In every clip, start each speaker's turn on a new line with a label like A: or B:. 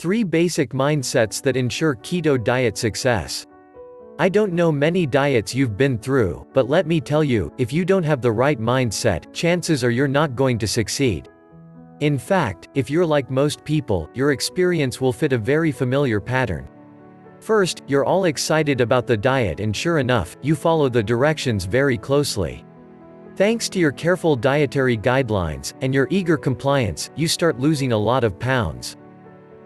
A: 3 basic mindsets that ensure keto diet success. I don't know many diets you've been through, but let me tell you, if you don't have the right mindset, chances are you're not going to succeed. In fact, if you're like most people, your experience will fit a very familiar pattern. First, you're all excited about the diet and sure enough, you follow the directions very closely. Thanks to your careful dietary guidelines, and your eager compliance, you start losing a lot of pounds.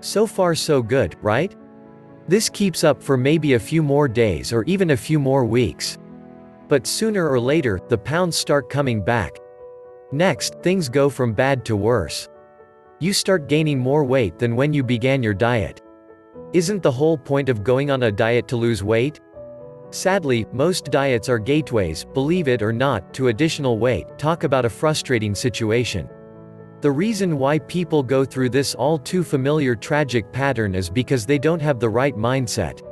A: So far so good, right? This keeps up for maybe a few more days or even a few more weeks. But sooner or later, the pounds start coming back. Next, things go from bad to worse. You start gaining more weight than when you began your diet. Isn't the whole point of going on a diet to lose weight? Sadly, most diets are gateways, believe it or not, to additional weight. Talk about a frustrating situation. The reason why people go through this all too familiar tragic pattern is because they don't have the right mindset.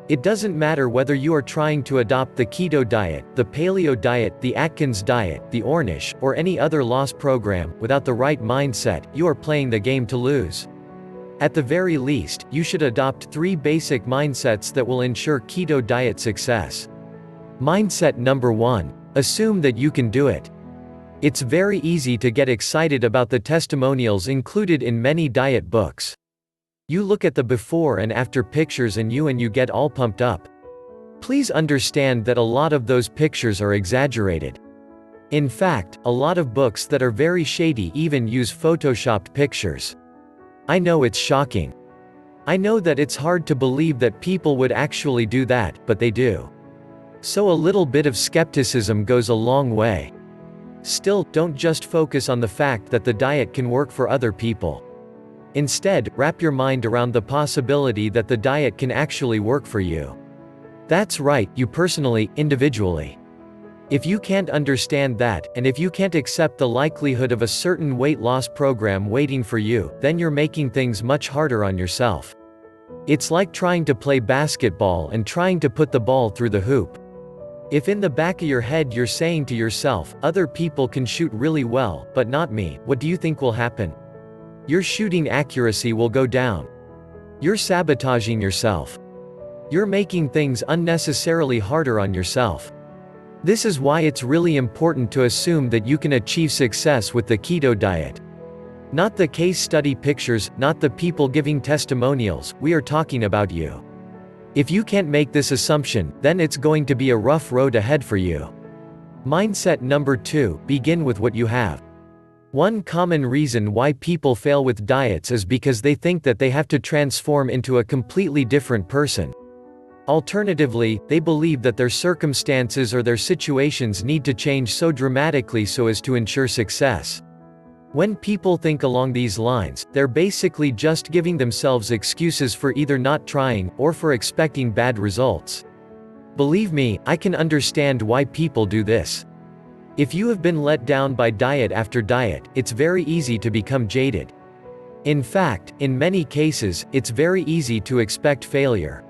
A: It doesn't matter whether you are trying to adopt the keto diet, the paleo diet, the Atkins diet, the Ornish, or any other loss program, without the right mindset, you are playing the game to lose. At the very least, you should adopt 3 basic mindsets that will ensure keto diet success. Mindset number 1. Assume that you can do it. It's very easy to get excited about the testimonials included in many diet books. You look at the before and after pictures and you get all pumped up. Please understand that a lot of those pictures are exaggerated. In fact, a lot of books that are very shady even use photoshopped pictures. I know it's shocking. I know that it's hard to believe that people would actually do that, but they do. So a little bit of skepticism goes a long way. Still, don't just focus on the fact that the diet can work for other people. Instead, wrap your mind around the possibility that the diet can actually work for you. That's right, you personally, individually. If you can't understand that, and if you can't accept the likelihood of a certain weight loss program waiting for you, then you're making things much harder on yourself. It's like trying to play basketball and trying to put the ball through the hoop. If in the back of your head you're saying to yourself, other people can shoot really well, but not me, what do you think will happen? Your shooting accuracy will go down. You're sabotaging yourself. You're making things unnecessarily harder on yourself. This is why it's really important to assume that you can achieve success with the keto diet. Not the case study pictures, not the people giving testimonials, we are talking about you. If you can't make this assumption, then it's going to be a rough road ahead for you. Mindset number 2, begin with what you have. One common reason why people fail with diets is because they think that they have to transform into a completely different person. Alternatively, they believe that their circumstances or their situations need to change so dramatically so as to ensure success. When people think along these lines, they're basically just giving themselves excuses for either not trying, or for expecting bad results. Believe me, I can understand why people do this. If you have been let down by diet after diet, it's very easy to become jaded. In fact, in many cases, it's very easy to expect failure.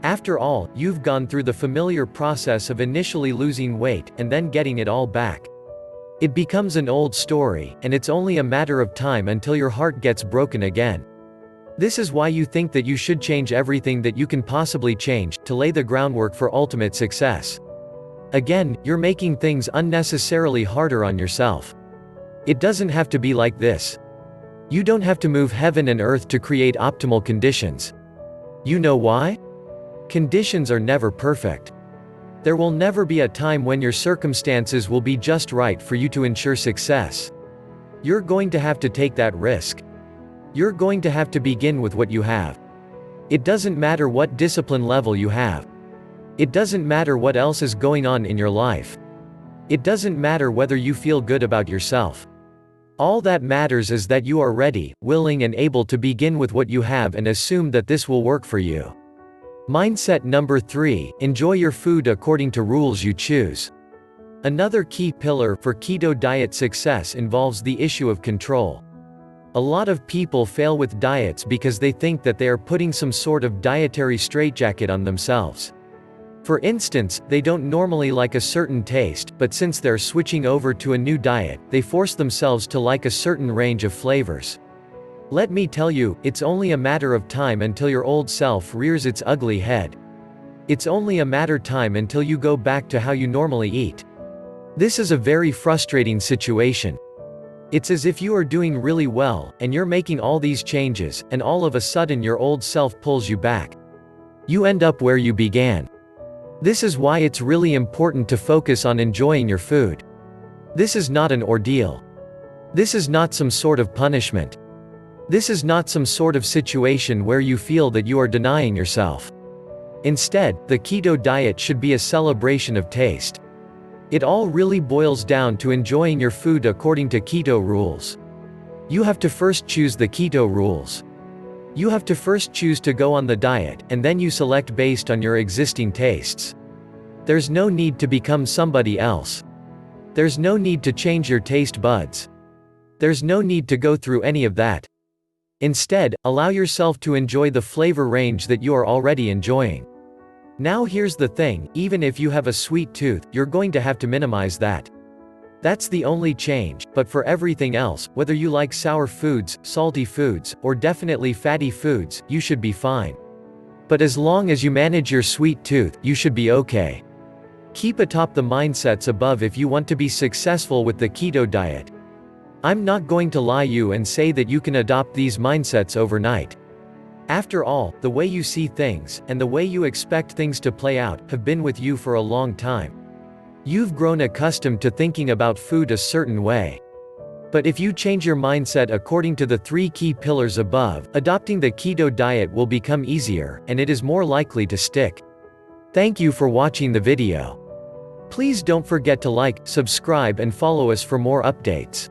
A: After all, you've gone through the familiar process of initially losing weight, and then getting it all back. It becomes an old story, and it's only a matter of time until your heart gets broken again. This is why you think that you should change everything that you can possibly change, to lay the groundwork for ultimate success. Again, you're making things unnecessarily harder on yourself. It doesn't have to be like this. You don't have to move heaven and earth to create optimal conditions. You know why? Conditions are never perfect. There will never be a time when your circumstances will be just right for you to ensure success. You're going to have to take that risk. You're going to have to begin with what you have. It doesn't matter what discipline level you have. It doesn't matter what else is going on in your life. It doesn't matter whether you feel good about yourself. All that matters is that you are ready, willing and able to begin with what you have and assume that this will work for you. Mindset number 3, enjoy your food according to rules you choose. Another key pillar for keto diet success involves the issue of control. A lot of people fail with diets because they think that they are putting some sort of dietary straitjacket on themselves. For instance, they don't normally like a certain taste, but since they're switching over to a new diet, they force themselves to like a certain range of flavors. Let me tell you, it's only a matter of time until your old self rears its ugly head. It's only a matter of time until you go back to how you normally eat. This is a very frustrating situation. It's as if you are doing really well, and you're making all these changes, and all of a sudden your old self pulls you back. You end up where you began. This is why it's really important to focus on enjoying your food. This is not an ordeal. This is not some sort of punishment. This is not some sort of situation where you feel that you are denying yourself. Instead, the keto diet should be a celebration of taste. It all really boils down to enjoying your food according to keto rules. You have to first choose the keto rules. You have to first choose to go on the diet, and then you select based on your existing tastes. There's no need to become somebody else. There's no need to change your taste buds. There's no need to go through any of that. Instead, allow yourself to enjoy the flavor range that you are already enjoying. Now here's the thing, even if you have a sweet tooth, you're going to have to minimize that. That's the only change, but for everything else, whether you like sour foods, salty foods, or definitely fatty foods, you should be fine. But as long as you manage your sweet tooth, you should be okay. Keep atop the mindsets above if you want to be successful with the keto diet. I'm not going to lie you and say that you can adopt these mindsets overnight. After all, the way you see things, and the way you expect things to play out, have been with you for a long time. You've grown accustomed to thinking about food a certain way. But if you change your mindset according to the 3 key pillars above, adopting the keto diet will become easier, and it is more likely to stick. Thank you for watching the video. Please don't forget to like, subscribe and follow us for more updates.